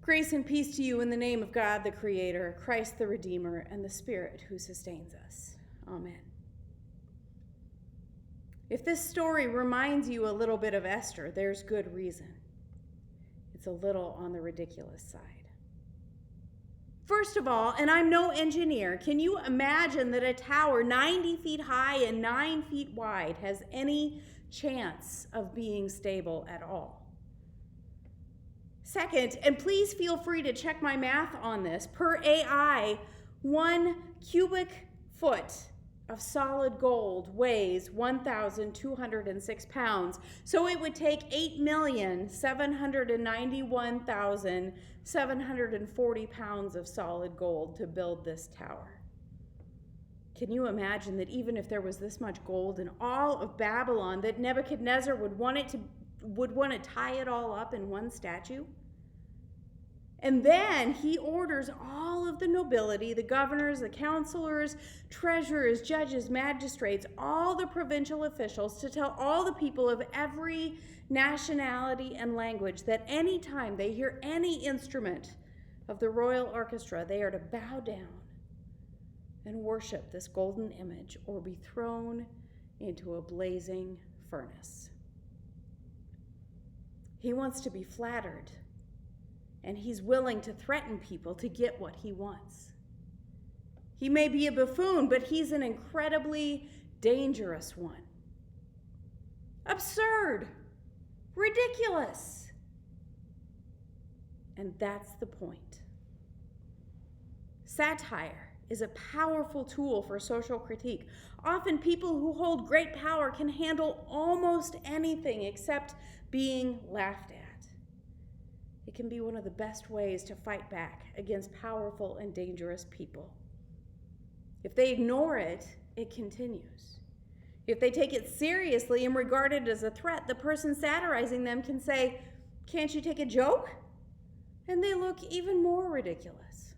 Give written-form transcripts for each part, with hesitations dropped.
Grace and peace to you in the name of God the Creator, Christ the Redeemer, and the Spirit who sustains us. Amen. If this story reminds you a little bit of Esther, there's good reason. It's a little on the ridiculous side. First of all, and I'm no engineer, can you imagine that a tower 90 feet high and 9 feet wide has any chance of being stable at all? Second, and please feel free to check my math on this, per AI, 1 cubic foot of solid gold weighs 1,206 pounds. So it would take 8,791,740 pounds of solid gold to build this tower. Can you imagine that even if there was this much gold in all of Babylon, that Nebuchadnezzar would want to tie it all up in one statue? And then he orders all of the nobility, the governors, the counselors, treasurers, judges, magistrates, all the provincial officials to tell all the people of every nationality and language that any time they hear any instrument of the royal orchestra, they are to bow down and worship this golden image or be thrown into a blazing furnace. He wants to be flattered, and he's willing to threaten people to get what he wants. He may be a buffoon, but he's an incredibly dangerous one. Absurd, ridiculous. And that's the point. Satire is a powerful tool for social critique. Often people who hold great power can handle almost anything except being laughed at. It can be one of the best ways to fight back against powerful and dangerous people. If they ignore it, it continues. If they take it seriously and regard it as a threat, the person satirizing them can say, "Can't you take a joke?" And they look even more ridiculous.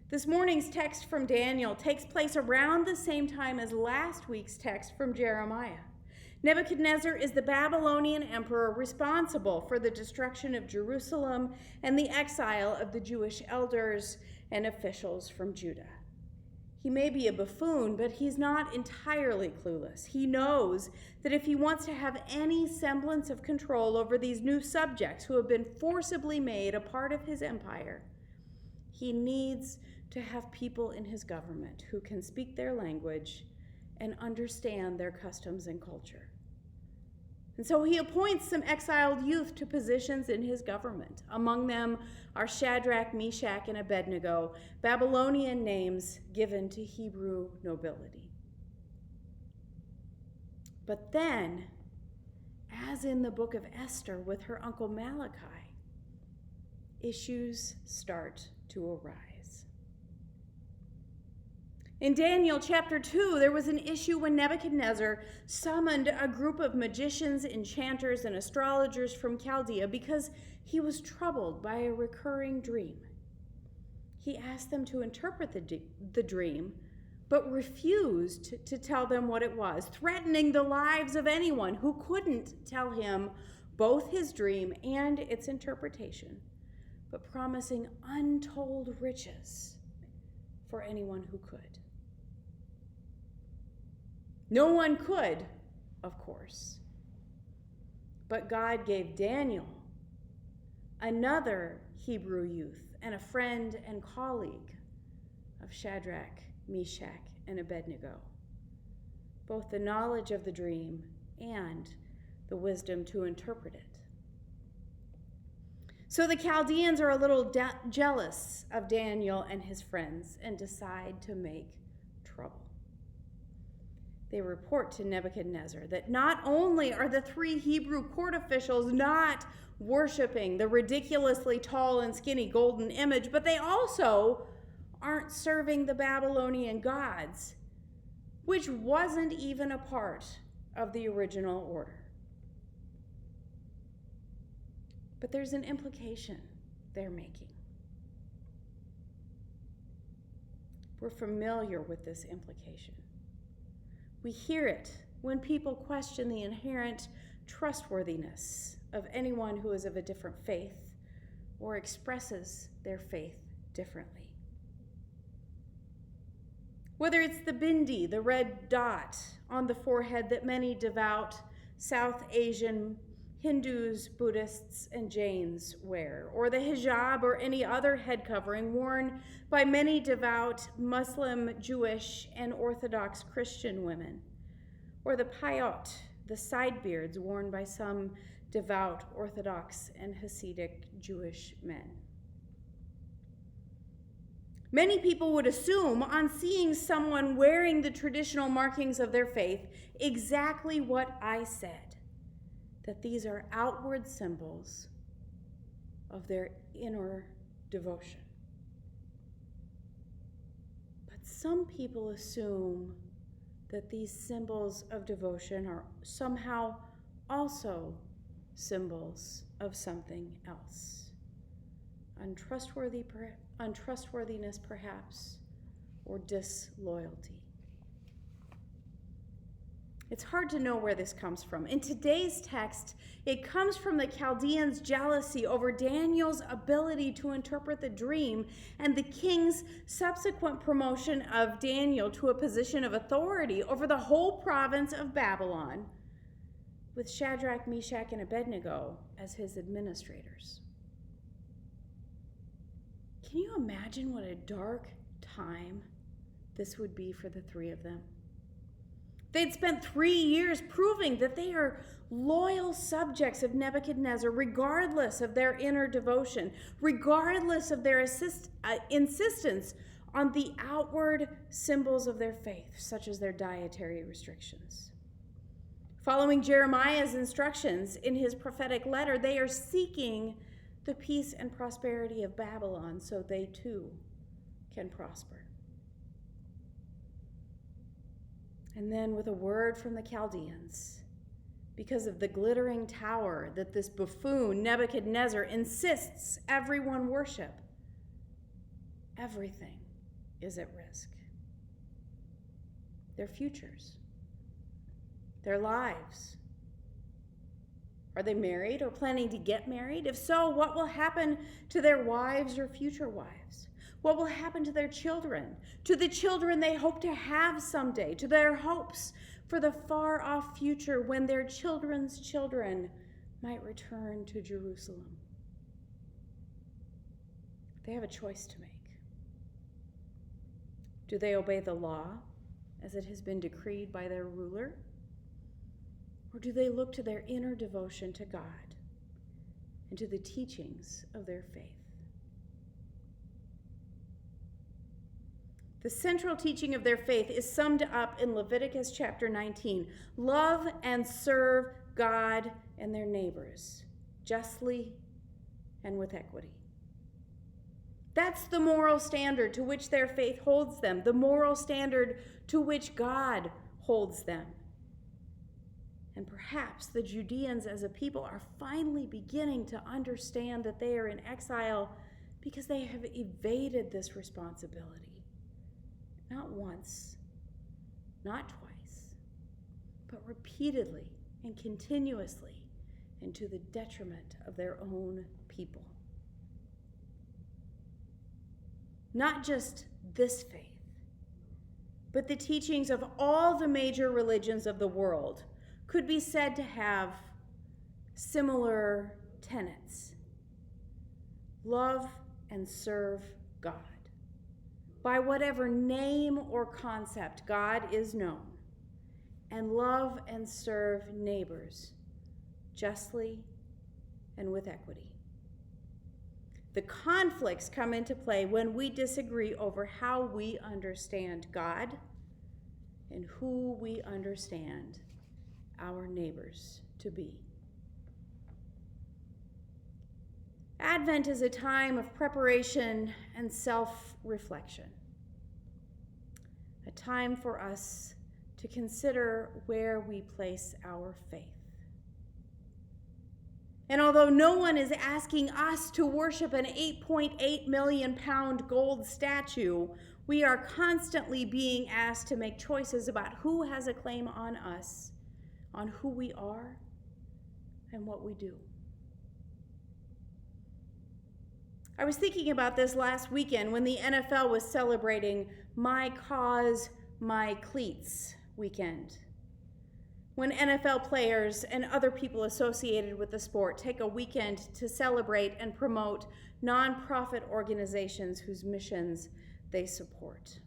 This morning's text from Daniel takes place around the same time as last week's text from Jeremiah. Nebuchadnezzar is the Babylonian emperor responsible for the destruction of Jerusalem and the exile of the Jewish elders and officials from Judah. He may be a buffoon, but he's not entirely clueless. He knows that if he wants to have any semblance of control over these new subjects who have been forcibly made a part of his empire, he needs to have people in his government who can speak their language and understand their customs and culture. And so he appoints some exiled youth to positions in his government. Among them are Shadrach, Meshach, and Abednego, Babylonian names given to Hebrew nobility. But then, as in the book of Esther with her uncle Malachi, issues start to arise. In Daniel chapter 2, there was an issue when Nebuchadnezzar summoned a group of magicians, enchanters, and astrologers from Chaldea because he was troubled by a recurring dream. He asked them to interpret the dream, but refused to tell them what it was, threatening the lives of anyone who couldn't tell him both his dream and its interpretation, but promising untold riches for anyone who could. No one could, of course, but God gave Daniel, another Hebrew youth and a friend and colleague of Shadrach, Meshach, and Abednego, both the knowledge of the dream and the wisdom to interpret it. So the Chaldeans are a little jealous of Daniel and his friends and decide to make trouble. They report to Nebuchadnezzar that not only are the 3 Hebrew court officials not worshiping the ridiculously tall and skinny golden image, but they also aren't serving the Babylonian gods, which wasn't even a part of the original order. But there's an implication they're making. We're familiar with this implication. We hear it when people question the inherent trustworthiness of anyone who is of a different faith or expresses their faith differently. Whether it's the bindi, the red dot on the forehead that many devout South Asian Hindus, Buddhists, and Jains wear, or the hijab or any other head covering worn by many devout Muslim, Jewish, and Orthodox Christian women, or the payot, the side beards worn by some devout Orthodox and Hasidic Jewish men. Many people would assume, on seeing someone wearing the traditional markings of their faith, exactly what I said, that these are outward symbols of their inner devotion. But some people assume that these symbols of devotion are somehow also symbols of something else. Untrustworthiness perhaps, or disloyalty. It's hard to know where this comes from. In today's text, it comes from the Chaldeans' jealousy over Daniel's ability to interpret the dream and the king's subsequent promotion of Daniel to a position of authority over the whole province of Babylon, with Shadrach, Meshach, and Abednego as his administrators. Can you imagine what a dark time this would be for the three of them? They'd spent 3 years proving that they are loyal subjects of Nebuchadnezzar, regardless of their inner devotion, regardless of their insistence on the outward symbols of their faith, such as their dietary restrictions. Following Jeremiah's instructions in his prophetic letter, they are seeking the peace and prosperity of Babylon so they too can prosper. And then with a word from the Chaldeans, because of the glittering tower that this buffoon Nebuchadnezzar insists everyone worship, everything is at risk. Their futures, their lives. Are they married or planning to get married? If so, what will happen to their wives or future wives? What will happen to their children, to the children they hope to have someday, to their hopes for the far-off future when their children's children might return to Jerusalem? They have a choice to make. Do they obey the law as it has been decreed by their ruler? Or do they look to their inner devotion to God and to the teachings of their faith? The central teaching of their faith is summed up in Leviticus chapter 19. Love and serve God and their neighbors, justly and with equity. That's the moral standard to which their faith holds them, the moral standard to which God holds them. And perhaps the Judeans as a people are finally beginning to understand that they are in exile because they have evaded this responsibility. Not once, not twice, but repeatedly and continuously, and to the detriment of their own people. Not just this faith, but the teachings of all the major religions of the world could be said to have similar tenets. Love and serve God. By whatever name or concept God is known, and love and serve neighbors justly and with equity. The conflicts come into play when we disagree over how we understand God and who we understand our neighbors to be. Advent is a time of preparation and self-reflection, a time for us to consider where we place our faith. And although no one is asking us to worship an 8.8 million pound gold statue, we are constantly being asked to make choices about who has a claim on us, on who we we are, and what we do. I was thinking about this last weekend when the NFL was celebrating My Cause, My Cleats weekend. When NFL players and other people associated with the sport take a weekend to celebrate and promote nonprofit organizations whose missions they support.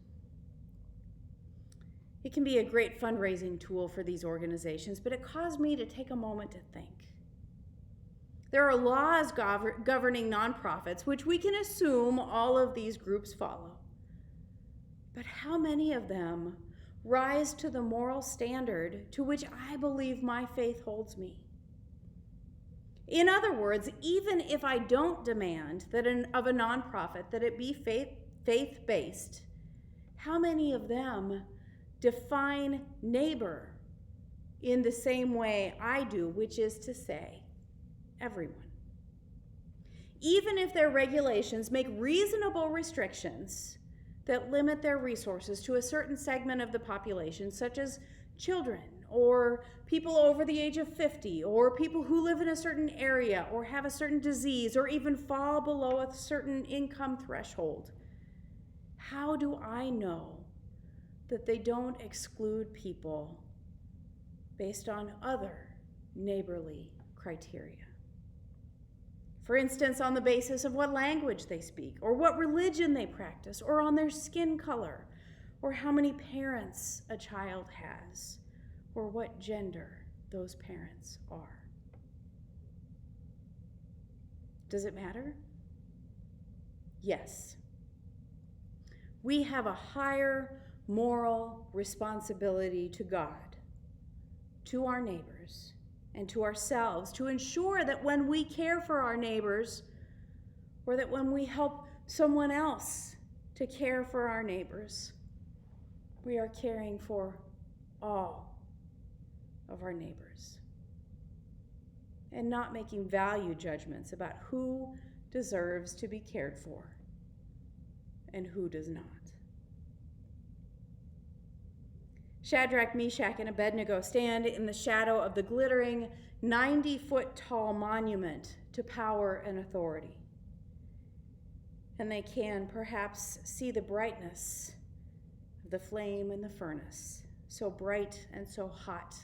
It can be a great fundraising tool for these organizations, but it caused me to take a moment to think. There are laws governing nonprofits, which we can assume all of these groups follow. But how many of them rise to the moral standard to which I believe my faith holds me? In other words, even if I don't demand that of a nonprofit that it be faith-based, how many of them define neighbor in the same way I do, which is to say, everyone? Even if their regulations make reasonable restrictions that limit their resources to a certain segment of the population, such as children, or people over the age of 50, or people who live in a certain area, or have a certain disease, or even fall below a certain income threshold, how do I know that they don't exclude people based on other neighborly criteria? For instance, on the basis of what language they speak, or what religion they practice, or on their skin color, or how many parents a child has, or what gender those parents are. Does it matter? Yes. We have a higher moral responsibility to God, to our neighbors, and to ourselves to ensure that when we care for our neighbors, or that when we help someone else to care for our neighbors, we are caring for all of our neighbors and not making value judgments about who deserves to be cared for and who does not. Shadrach, Meshach, and Abednego stand in the shadow of the glittering 90-foot-tall monument to power and authority. And they can perhaps see the brightness of the flame in the furnace, so bright and so hot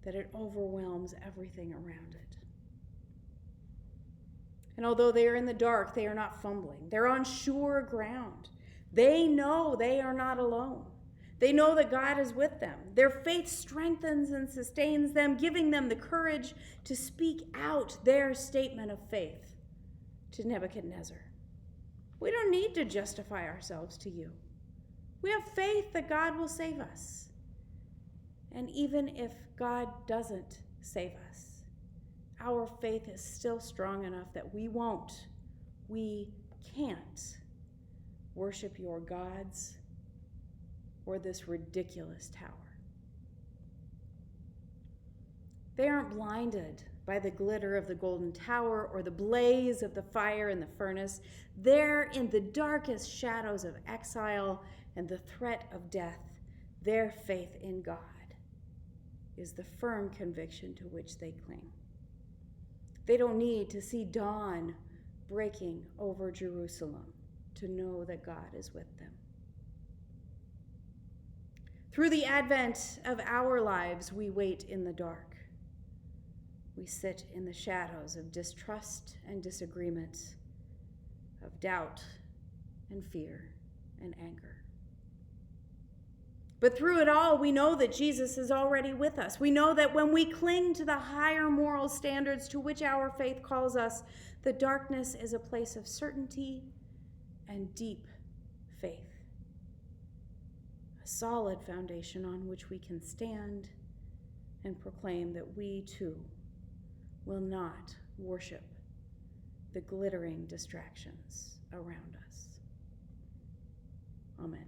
that it overwhelms everything around it. And although they are in the dark, they are not fumbling. They're on sure ground. They know they are not alone. They know that God is with them. Their faith strengthens and sustains them, giving them the courage to speak out their statement of faith to Nebuchadnezzar. We don't need to justify ourselves to you. We have faith that God will save us. And even if God doesn't save us, our faith is still strong enough that we can't worship your gods or this ridiculous tower. They aren't blinded by the glitter of the golden tower or the blaze of the fire in the furnace. They're in the darkest shadows of exile and the threat of death. Their faith in God is the firm conviction to which they cling. They don't need to see dawn breaking over Jerusalem to know that God is with them. Through the advent of our lives, we wait in the dark. We sit in the shadows of distrust and disagreement, of doubt and fear and anger. But through it all, we know that Jesus is already with us. We know that when we cling to the higher moral standards to which our faith calls us, the darkness is a place of certainty and deep faith. A solid foundation on which we can stand and proclaim that we too will not worship the glittering distractions around us. Amen.